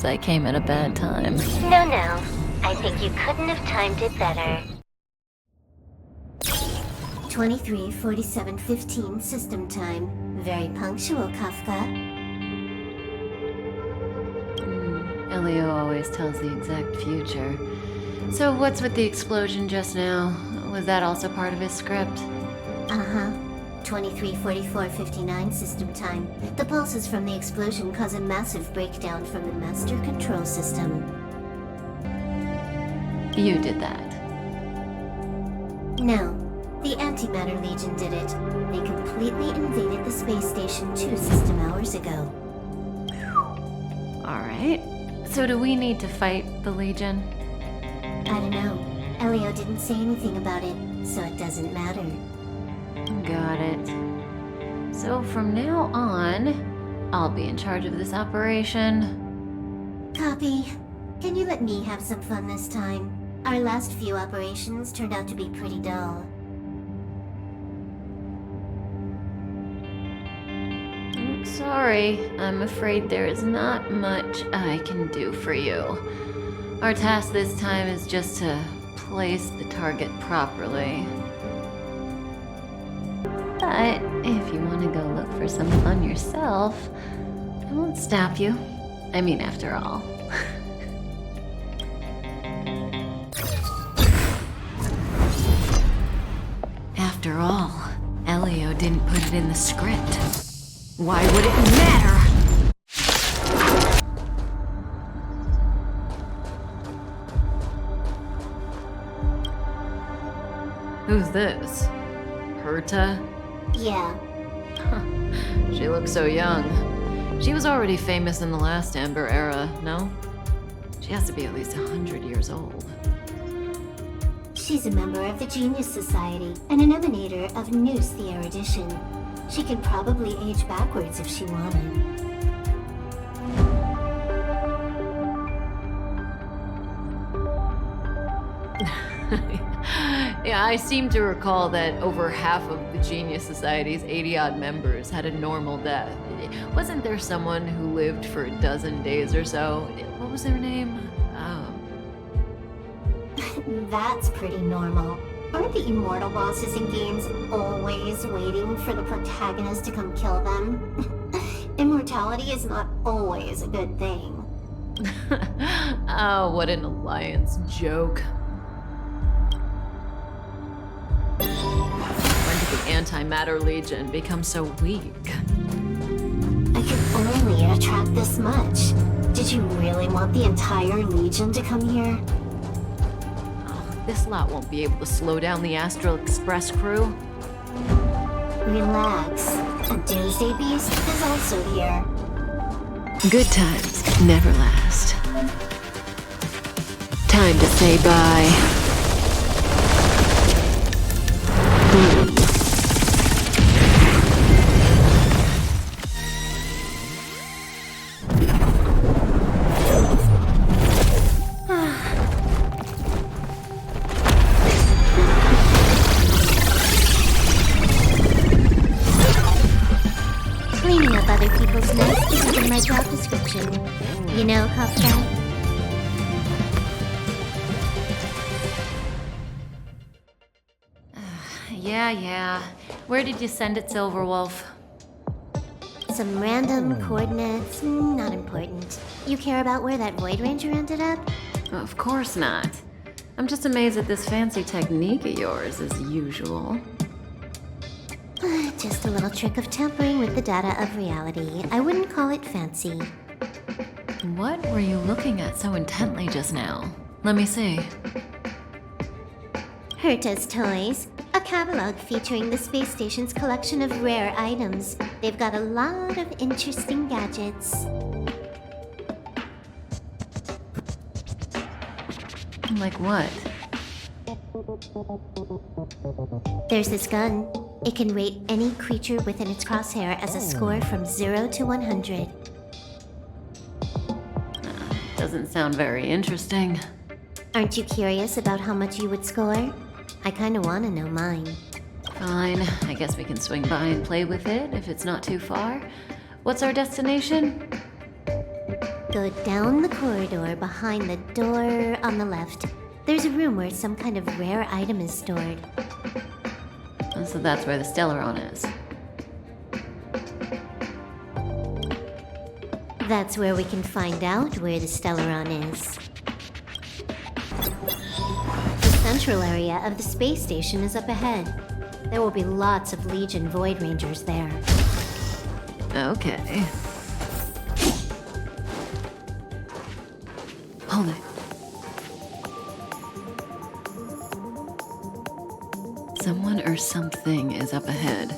Sometimes I came at a bad time. No. I think you couldn't have timed it better. 23:47:15 system time. Very punctual, Kafka. Elio always tells the exact future. So what's with the explosion just now? Was that also part of his script? Uh-huh. 23:44:59 system time. The pulses from the explosion cause a massive breakdown from the master control system. You did that. No. The Antimatter Legion did it. They completely invaded the space station 2 system hours ago. Alright. So do we need to fight the Legion? I don't know. Elio didn't say anything about it, so it doesn't matter. Got it. So from now on, I'll be in charge of this operation. Copy. Can you let me have some fun this time? Our last few operations turned out to be pretty dull. Sorry, I'm afraid there is not much I can do for you. Our task this time is just to place the target properly. But if you want to go look for some fun yourself, I won't stop you. I mean, after all. After all, Elio didn't put it in the script. Why would it matter? Who's this? Herta? Yeah. She looks so young. She was already famous in the last Amber era, no? She has to be at least 100 years old. She's a member of the Genius Society and an emanator of Noose the Erudition. She could probably age backwards if she wanted. Yeah, I seem to recall that over half of the Genius Society's 80-odd members had a normal death. Wasn't there someone who lived for a dozen days or so? What was their name? That's pretty normal. Aren't the immortal bosses in games always waiting for the protagonist to come kill them? Immortality is not always a good thing. Oh, what an alliance joke. When did the Antimatter Legion become so weak? I could only attract this much. Did you really want the entire Legion to come here? This lot won't be able to slow down the Astral Express crew. Relax. A Doomsday Beast is also here. Good times never last. Time to say bye. Cleaning up other people's mess isn't in my job description. You know, Kafka? Yeah. Where did you send it, Silverwolf? Some random coordinates, not important. You care about where that Void Ranger ended up? Of course not. I'm just amazed at this fancy technique of yours, as usual. Just a little trick of tampering with the data of reality. I wouldn't call it fancy. What were you looking at so intently just now? Let me see. Herta's Toys, a catalog featuring the space station's collection of rare items. They've got a lot of interesting gadgets. Like what? There's this gun. It can rate any creature within its crosshair as a score from 0 to 100. Doesn't sound very interesting. Aren't you curious about how much you would score? I kinda wanna know mine. Fine, I guess we can swing by and play with it if it's not too far. What's our destination? Go down the corridor behind the door on the left. There's a room where some kind of rare item is stored. So that's where the Stellaron is. That's where we can find out where the Stellaron is. The central area of the space station is up ahead. There will be lots of Legion Void Rangers there. Okay. Hold it. Someone or something is up ahead.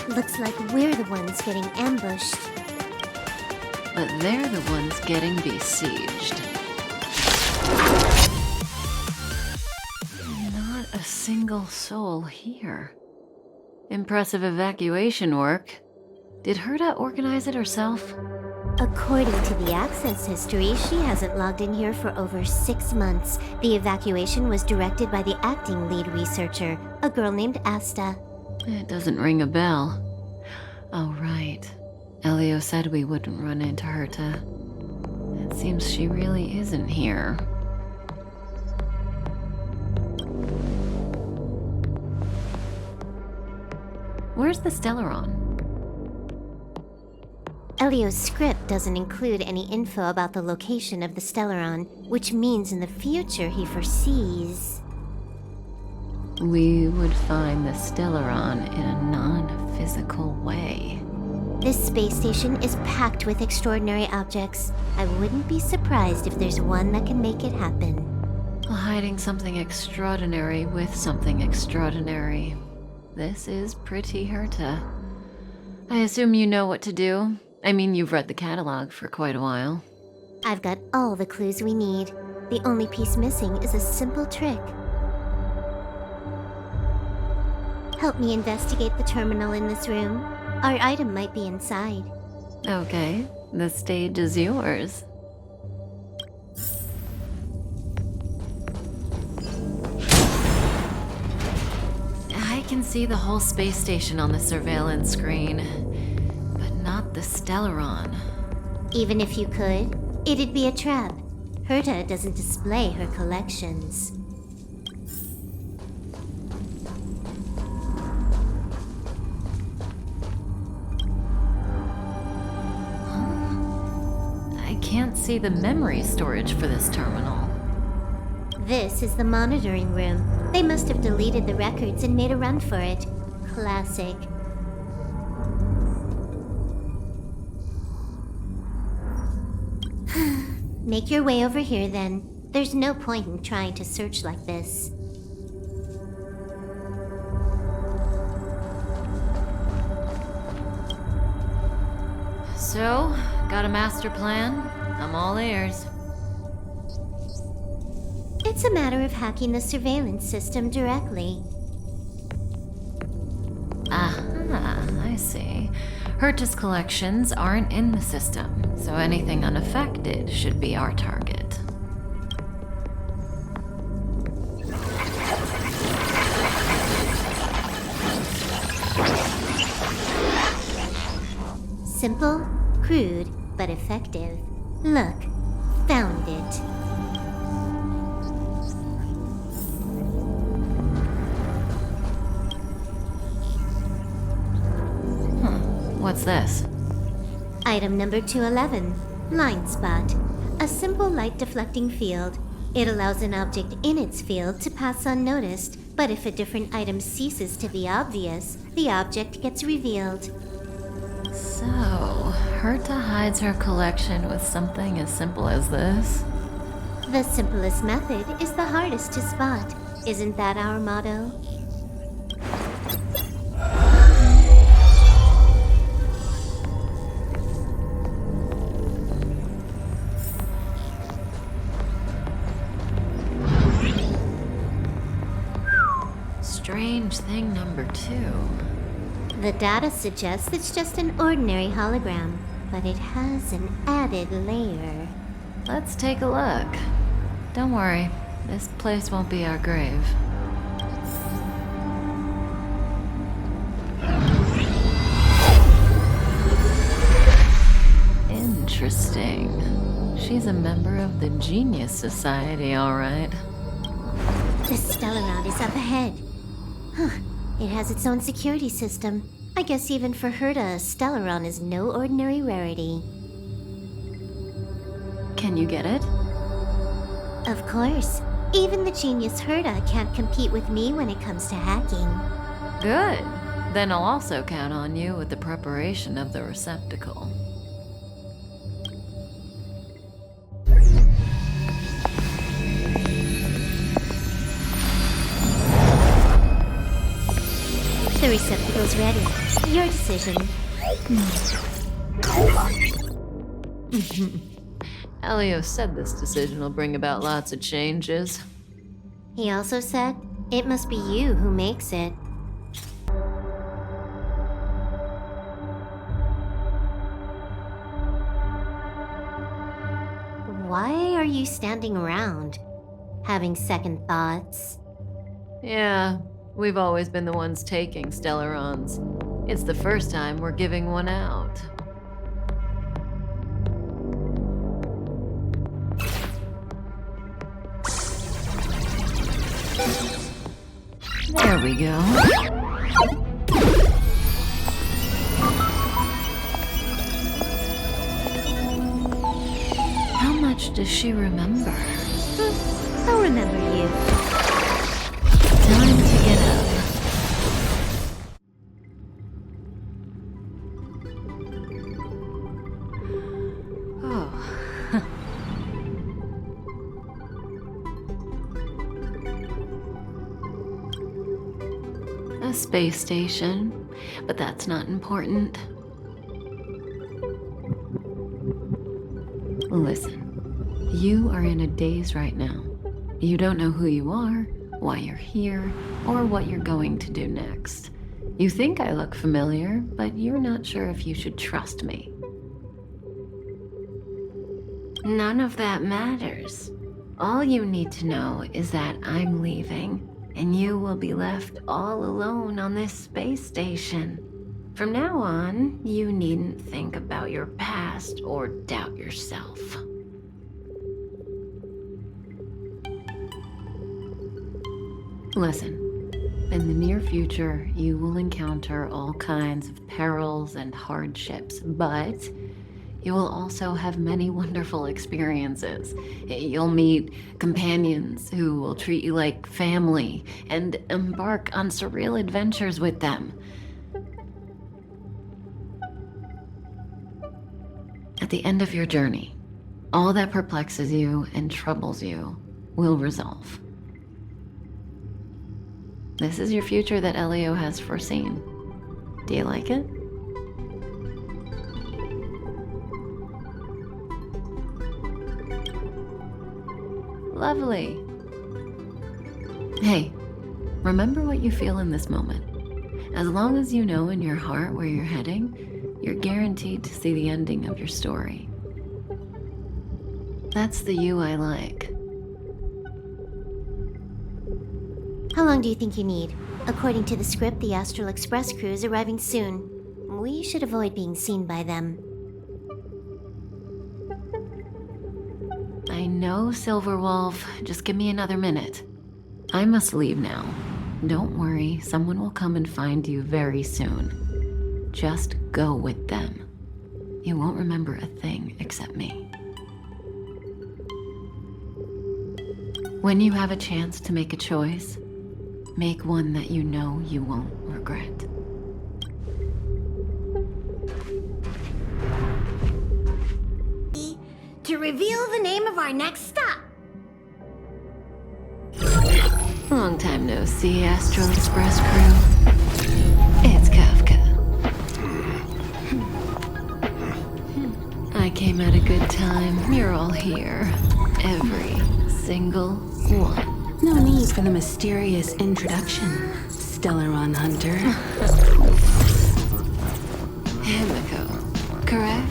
Looks like we're the ones getting ambushed. But they're the ones getting besieged. Not a single soul here. Impressive evacuation work. Did Herta organize it herself? According to the access history, she hasn't logged in here for over 6 months. The evacuation was directed by the acting lead researcher, a girl named Asta. It doesn't ring a bell. Oh, right. Elio said we wouldn't run into Herta. It seems she really isn't here. Where's the Stellaron? Elio's script doesn't include any info about the location of the Stellaron, which means in the future he foresees... We would find the Stellaron in a non-physical way. This space station is packed with extraordinary objects. I wouldn't be surprised if there's one that can make it happen. Hiding something extraordinary with something extraordinary. This is pretty Herta. I assume you know what to do. I mean, you've read the catalog for quite a while. I've got all the clues we need. The only piece missing is a simple trick. Help me investigate the terminal in this room. Our item might be inside. Okay, the stage is yours. I can see the whole space station on the surveillance screen, but not the Stellaron. Even if you could, it'd be a trap. Herta doesn't display her collections. I can't see the memory storage for this terminal. This is the monitoring room. They must have deleted the records and made a run for it. Classic. Make your way over here then. There's no point in trying to search like this. So, got a master plan? I'm all ears. It's a matter of hacking the surveillance system directly. Aha, I see. Herta's collections aren't in the system, so anything unaffected should be our target. Simple, crude, but effective. Look, found it. What's this? Item number 211, Line Spot. A simple light deflecting field. It allows an object in its field to pass unnoticed, but if a different item ceases to be obvious, the object gets revealed. So, Herta hides her collection with something as simple as this? The simplest method is the hardest to spot. Isn't that our motto? Strange thing number 2. The data suggests it's just an ordinary hologram, but it has an added layer. Let's take a look. Don't worry, this place won't be our grave. she's a member of the Genius Society, all right. The Stellaron is up ahead. Huh. It has its own security system. I guess even for Herta, Stellaron is no ordinary rarity. Can you get it? Of course. Even the genius Herta can't compete with me when it comes to hacking. Good. Then I'll also count on you with the preparation of the receptacle. The receptacle's ready. Your decision. Elio said this decision will bring about lots of changes. He also said, it must be you who makes it. Why are you standing around? Having second thoughts? Yeah, we've always been the ones taking Stellarons. It's the first time we're giving one out. There we go. How much does she remember? I'll remember you. Time to get up. Oh. A space station, but that's not important. Listen, you are in a daze right now. You don't know who you are, why you're here, or what you're going to do next. You think I look familiar, but you're not sure if you should trust me. None of that matters. All you need to know is that I'm leaving, and you will be left all alone on this space station. From now on, you needn't think about your past or doubt yourself. Listen, in the near future, you will encounter all kinds of perils and hardships, but you will also have many wonderful experiences. You'll meet companions who will treat you like family and embark on surreal adventures with them. At the end of your journey, all that perplexes you and troubles you will resolve. This is your future that Elio has foreseen. Do you like it? Lovely. Hey, remember what you feel in this moment. As long as you know in your heart where you're heading, you're guaranteed to see the ending of your story. That's the you I like. How long do you think you need? According to the script, the Astral Express crew is arriving soon. We should avoid being seen by them. I know, Silver Wolf. Just give me another minute. I must leave now. Don't worry, someone will come and find you very soon. Just go with them. You won't remember a thing except me. When you have a chance to make a choice, make one that you know you won't regret. To reveal the name of our next stop. Long time no see, Astral Express crew. It's Kafka. I came at a good time. You're all here. Every single one. No need for the mysterious introduction, Stellaron Hunter. Himiko, correct?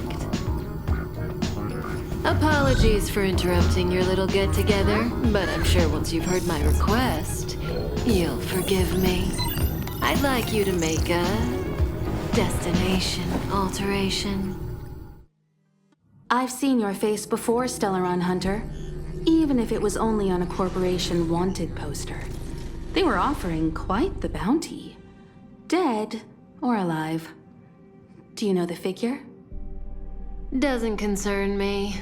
Apologies for interrupting your little get-together, but I'm sure once you've heard my request, you'll forgive me. I'd like you to make a destination alteration. I've seen your face before, Stellaron Hunter. Even if it was only on a corporation wanted poster. They were offering quite the bounty. Dead or alive. Do you know the figure? Doesn't concern me.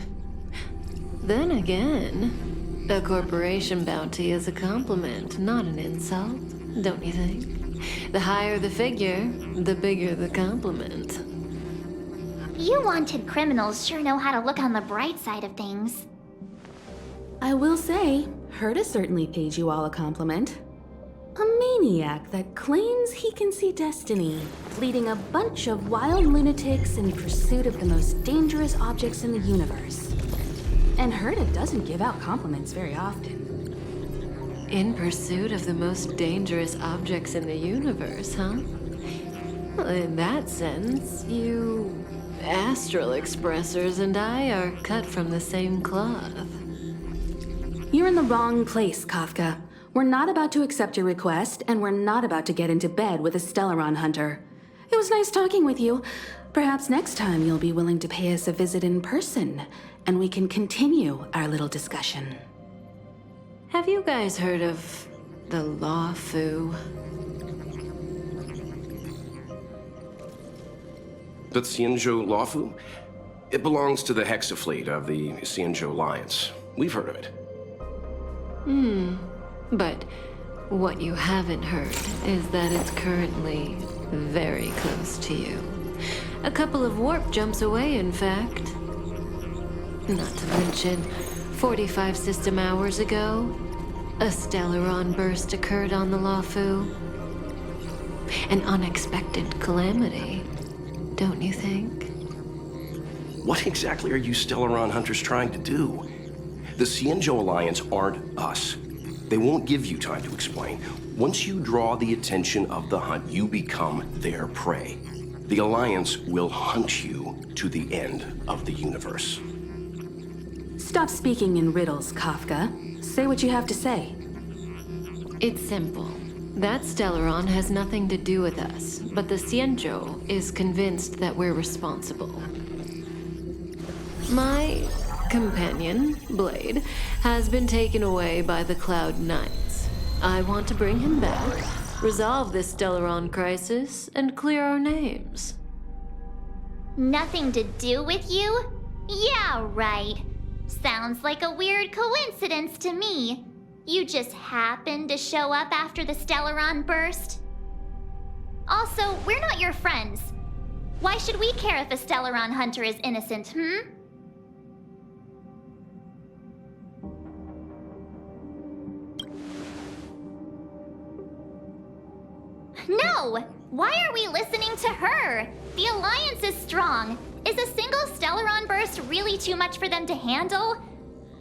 Then again, a corporation bounty is a compliment, not an insult, don't you think? The higher the figure, the bigger the compliment. You wanted criminals sure know how to look on the bright side of things. I will say, Herta certainly paid you all a compliment. A maniac that claims he can see destiny, leading a bunch of wild lunatics in pursuit of the most dangerous objects in the universe. And Herta doesn't give out compliments very often. In pursuit of the most dangerous objects in the universe, huh? Well, in that sense, you Astral Expressers and I are cut from the same cloth. You're in the wrong place, Kafka. We're not about to accept your request, and we're not about to get into bed with a Stellaron Hunter. It was nice talking with you. Perhaps next time you'll be willing to pay us a visit in person, and we can continue our little discussion. Have you guys heard of the Luofu? The Xianzhou Luofu? It belongs to the Hexafleet of the Xianzhou Alliance. We've heard of it. But what you haven't heard is that it's currently very close to you. A couple of warp jumps away, in fact. Not to mention, 45 system hours ago, a Stellaron burst occurred on the Luofu. An unexpected calamity, don't you think? What exactly are you Stellaron hunters trying to do? The Xianzhou Alliance aren't us. They won't give you time to explain. Once you draw the attention of the hunt, you become their prey. The Alliance will hunt you to the end of the universe. Stop speaking in riddles, Kafka. Say what you have to say. It's simple. That Stellaron has nothing to do with us, but the Xianzhou is convinced that we're responsible. My companion, Blade, has been taken away by the Cloud Knights. I want to bring him back, resolve this Stellaron crisis, and clear our names. Nothing to do with you? Yeah, right. Sounds like a weird coincidence to me. You just happened to show up after the Stellaron burst? Also, we're not your friends. Why should we care if a Stellaron hunter is innocent, No! Why are we listening to her? The Alliance is strong. Is a single Stellaron burst really too much for them to handle?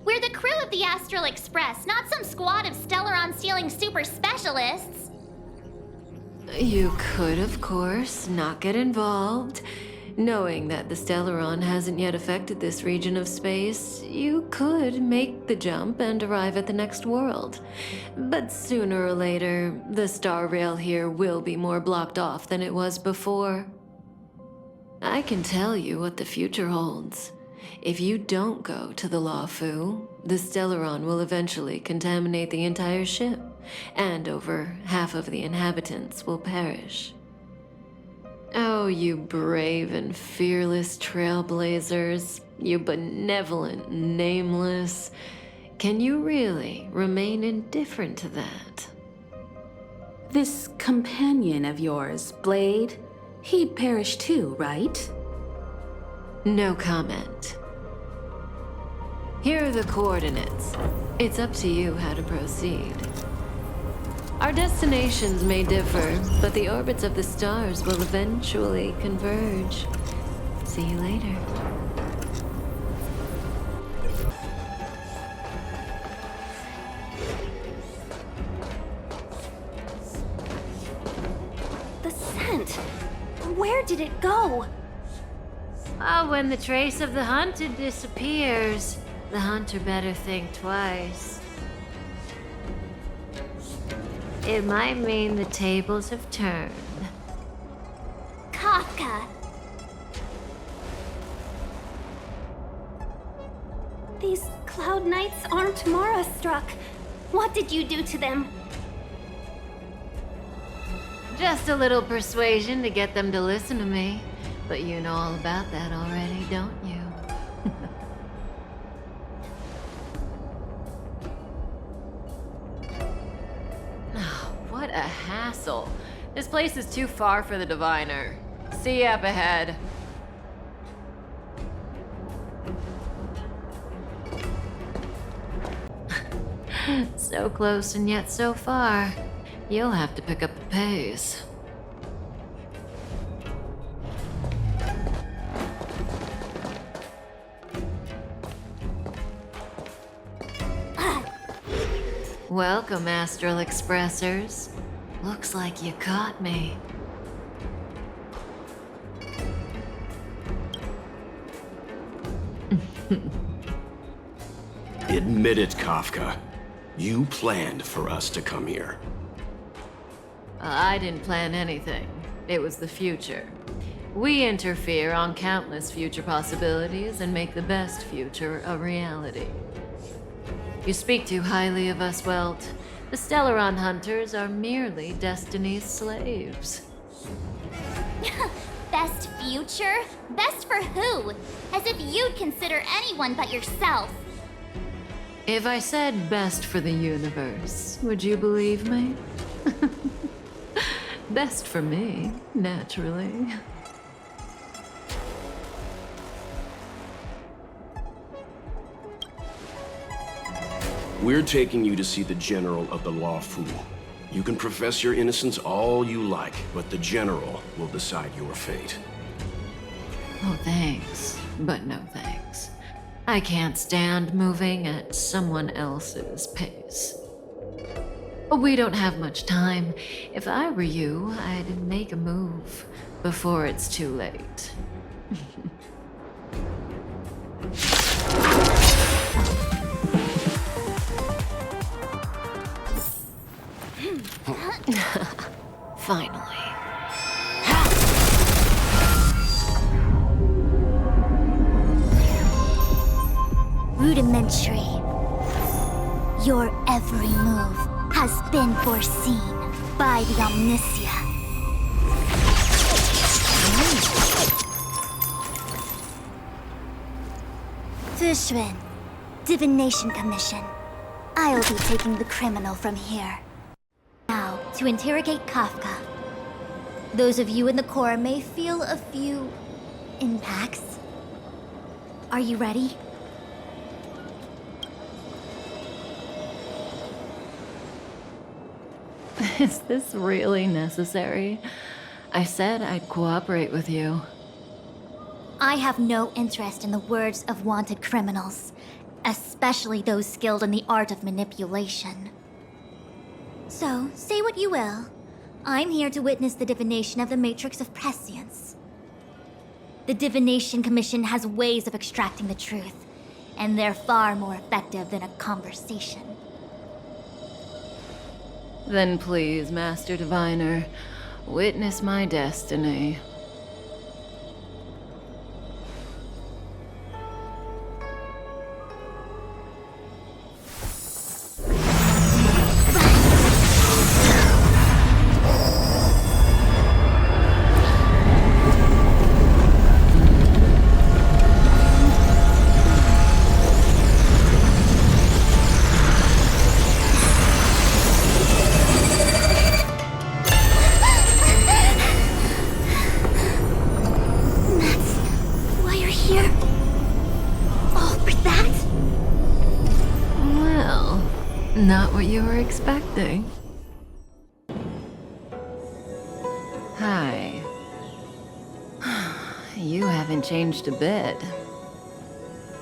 We're the crew of the Astral Express, not some squad of Stellaron-stealing super specialists. You could, of course, not get involved. Knowing that the Stellaron hasn't yet affected this region of space, you could make the jump and arrive at the next world. But sooner or later, the Star Rail here will be more blocked off than it was before. I can tell you what the future holds. If you don't go to the Luofu, the Stellaron will eventually contaminate the entire ship, and over half of the inhabitants will perish. Oh, you brave and fearless trailblazers, you benevolent nameless. Can you really remain indifferent to that? This companion of yours, Blade, he'd perish too, right? No comment. Here are the coordinates. It's up to you how to proceed. Our destinations may differ, but the orbits of the stars will eventually converge. See you later. The scent. Where did it go? Oh, when the trace of the hunted disappears, the hunter better think twice. It might mean the tables have turned. Kafka! These Cloud Knights aren't Mara struck. What did you do to them? Just a little persuasion to get them to listen to me. But you know all about that already, don't you? Oh, what a hassle. This place is too far for the diviner. See you up ahead. So close and yet so far. You'll have to pick up the pace. Welcome, Astral Expressers. Looks like you caught me. Admit it, Kafka. You planned for us to come here. I didn't plan anything. It was the future. We interfere on countless future possibilities and make the best future a reality. You speak too highly of us, Welt. The Stellaron hunters are merely Destiny's slaves. Best future? Best for who? As if you'd consider anyone but yourself. If I said best for the universe, would you believe me? Best for me, naturally. We're taking you to see the General of the Luofu. You can profess your innocence all you like, but the General will decide your fate. Oh, thanks, but no thanks. I can't stand moving at someone else's pace. We don't have much time. If I were you, I'd make a move before it's too late. Finally. Rudimentary. Your every move has been foreseen by the Omniscient. Fushun, Divination Commission. I'll be taking the criminal from here. Now, to interrogate Kafka. Those of you in the Corps may feel a few impacts. Are you ready? Is this really necessary? I said I'd cooperate with you. I have no interest in the words of wanted criminals, especially those skilled in the art of manipulation. So, say what you will. I'm here to witness the divination of the Matrix of Prescience. The Divination Commission has ways of extracting the truth, and they're far more effective than a conversation. Then please, Master Diviner, witness my destiny. Not what you were expecting. Hi. You haven't changed a bit.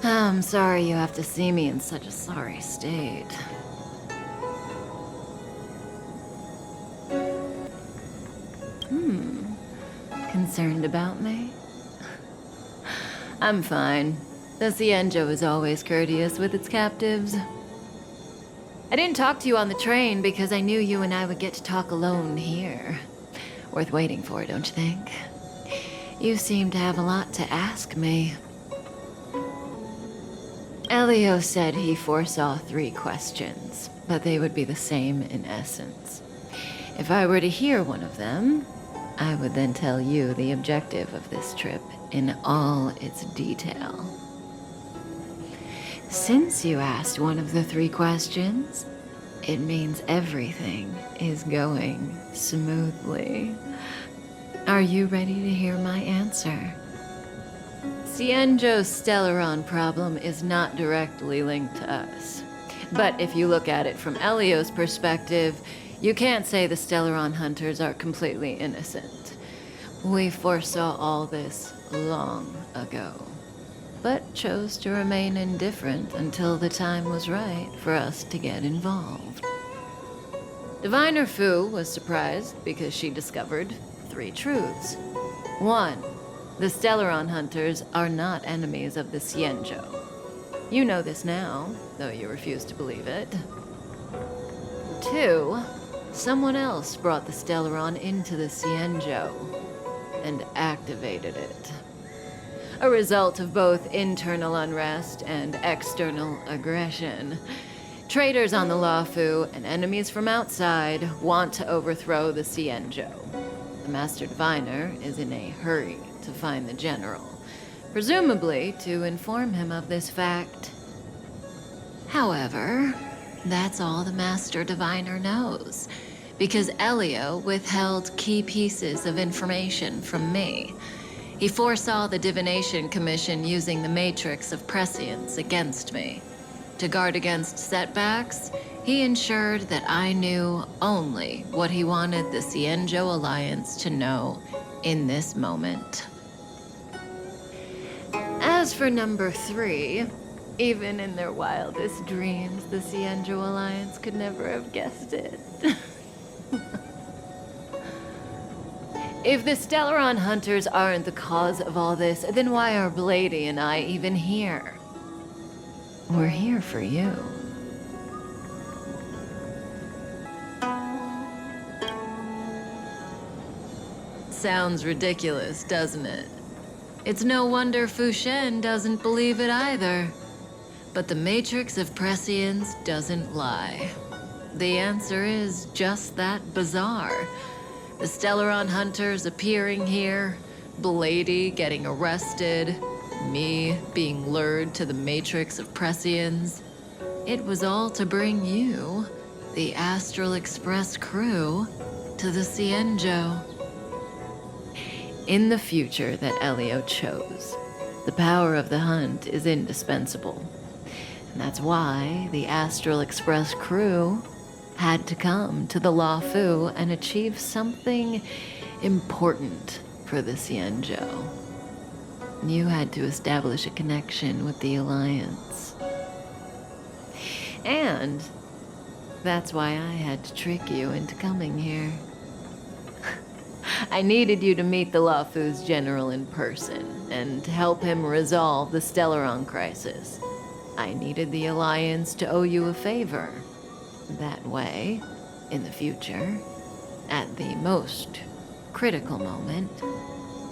I'm sorry you have to see me in such a sorry state. Concerned about me? I'm fine. The Xianzhou is always courteous with its captives. I didn't talk to you on the train because I knew you and I would get to talk alone here. Worth waiting for, don't you think? You seem to have a lot to ask me. Elio said he foresaw 3 questions, but they would be the same in essence. If I were to hear one of them, I would then tell you the objective of this trip in all its detail. Since you asked one of the 3 questions, it means everything is going smoothly. Are you ready to hear my answer? Xianzhou's Stellaron problem is not directly linked to us. But if you look at it from Elio's perspective, you can't say the Stellaron hunters are completely innocent. We foresaw all this long ago, but chose to remain indifferent until the time was right for us to get involved. Diviner Fu was surprised because she discovered 3 truths. 1. The Stellaron hunters are not enemies of the Xianzhou. You know this now, though you refuse to believe it. 2. Someone else brought the Stellaron into the Xianzhou and activated it. A result of both internal unrest and external aggression. Traitors on the Luofu and enemies from outside want to overthrow the Xianzhou. The Master Diviner is in a hurry to find the General, presumably to inform him of this fact. However, that's all the Master Diviner knows, because Elio withheld key pieces of information from me. He foresaw the Divination Commission using the Matrix of Prescience against me. To guard against setbacks, he ensured that I knew only what he wanted the Xianzhou Alliance to know in this moment. As for number 3, even in their wildest dreams, the Xianzhou Alliance could never have guessed it. If the Stellaron hunters aren't the cause of all this, then why are Blady and I even here? We're here for you. Sounds ridiculous, doesn't it? It's no wonder Fu Shen doesn't believe it either. But the Matrix of Prescience doesn't lie. The answer is just that bizarre. The Stellaron hunters appearing here, Blady getting arrested, me being lured to the Matrix of Prescience. It was all to bring you, the Astral Express crew, to the Xianzhou. In the future that Elio chose, the power of the hunt is indispensable. And that's why the Astral Express crew had to come to the Luofu and achieve something important for the Xianzhou. You had to establish a connection with the Alliance. And that's why I had to trick you into coming here. I needed you to meet the Luofu's general in person and help him resolve the Stellaron crisis. I needed the Alliance to owe you a favor. That way, in the future, at the most critical moment,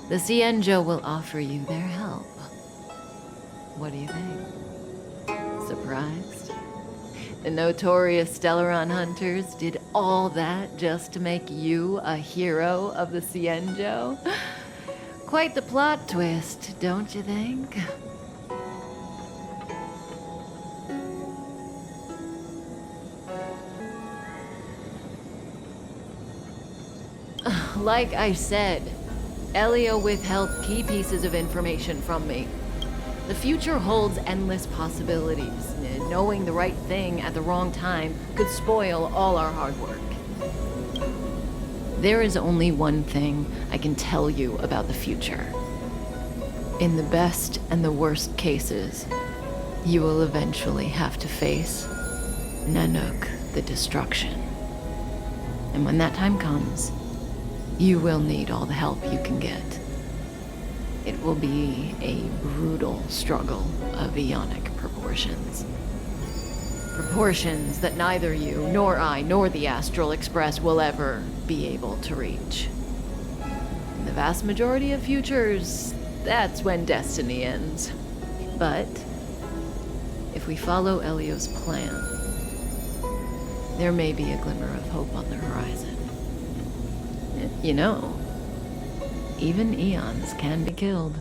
the Xianzhou will offer you their help. What do you think? Surprised? The notorious Stellaron hunters did all that just to make you a hero of the Xianzhou? Quite the plot twist, don't you think? Like I said, Elio withheld key pieces of information from me. The future holds endless possibilities. Knowing the right thing at the wrong time could spoil all our hard work. There is only one thing I can tell you about the future. In the best and the worst cases, you will eventually have to face Nanook the Destruction. And when that time comes, you will need all the help you can get. It will be a brutal struggle of Ionic proportions. Proportions that neither you, nor I, nor the Astral Express will ever be able to reach. In the vast majority of futures, that's when destiny ends. But if we follow Elio's plan, there may be a glimmer of hope on the horizon. You know, even eons can be killed.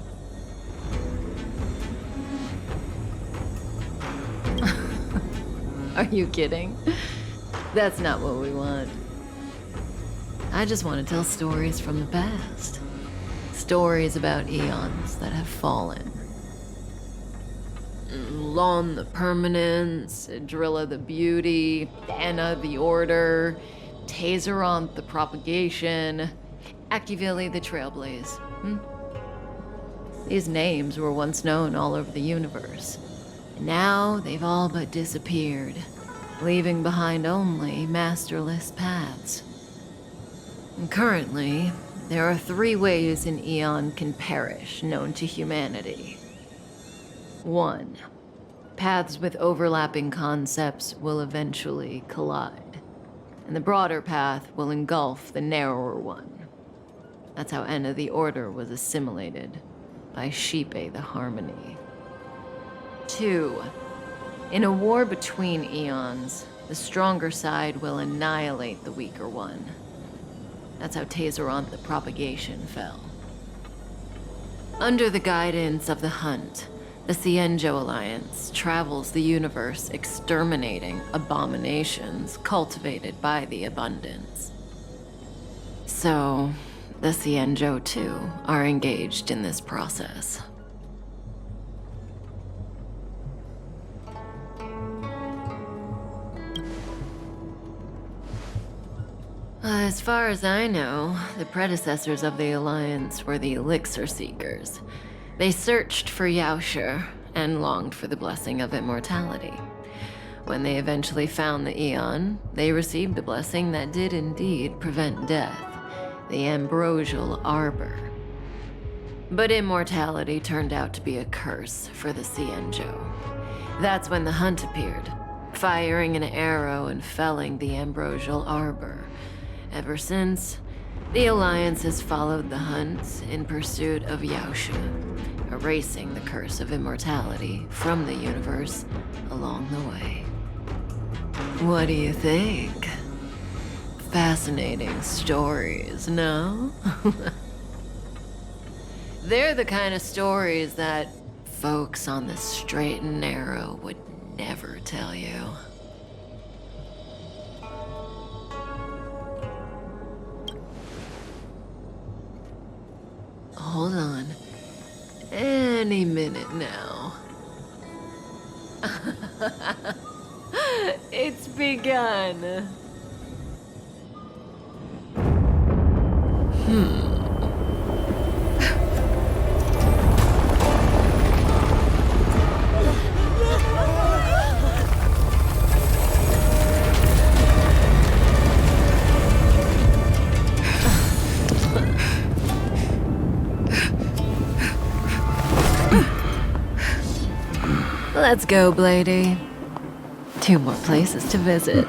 Are you kidding? That's not what we want. I just want to tell stories from the past. Stories about eons that have fallen. Lon the Permanence, Drilla the Beauty, Anna the Order, Tazeron the Propagation, Akivili the Trailblazer. These names were once known all over the universe. Now they've all but disappeared, leaving behind only masterless paths. And currently, there are 3 ways an eon can perish known to humanity. 1. Paths with overlapping concepts will eventually collide, and the broader path will engulf the narrower one. That's how Enna the Order was assimilated by Xipe the Harmony. 2. In a war between eons, the stronger side will annihilate the weaker one. That's how Tazeron the Propagation fell. Under the guidance of the Hunt, the Xianzhou Alliance travels the universe exterminating abominations cultivated by the Abundance. So, the Xianzhou too are engaged in this process. As far as I know, the predecessors of the Alliance were the Elixir Seekers. They searched for Yaoshe and longed for the blessing of immortality. When they eventually found the Eon, they received a blessing that did indeed prevent death, the Ambrosial Arbor. But immortality turned out to be a curse for the Xianzhou. That's when the Hunt appeared, firing an arrow and felling the Ambrosial Arbor. Ever since, the Alliance has followed the Hunt in pursuit of Yaoshe, erasing the curse of immortality from the universe along the way. What do you think? Fascinating stories, no? They're the kind of stories that folks on the straight and narrow would never tell you. Hold on. Any minute now. It's begun. Let's go, Blady. 2 more places to visit.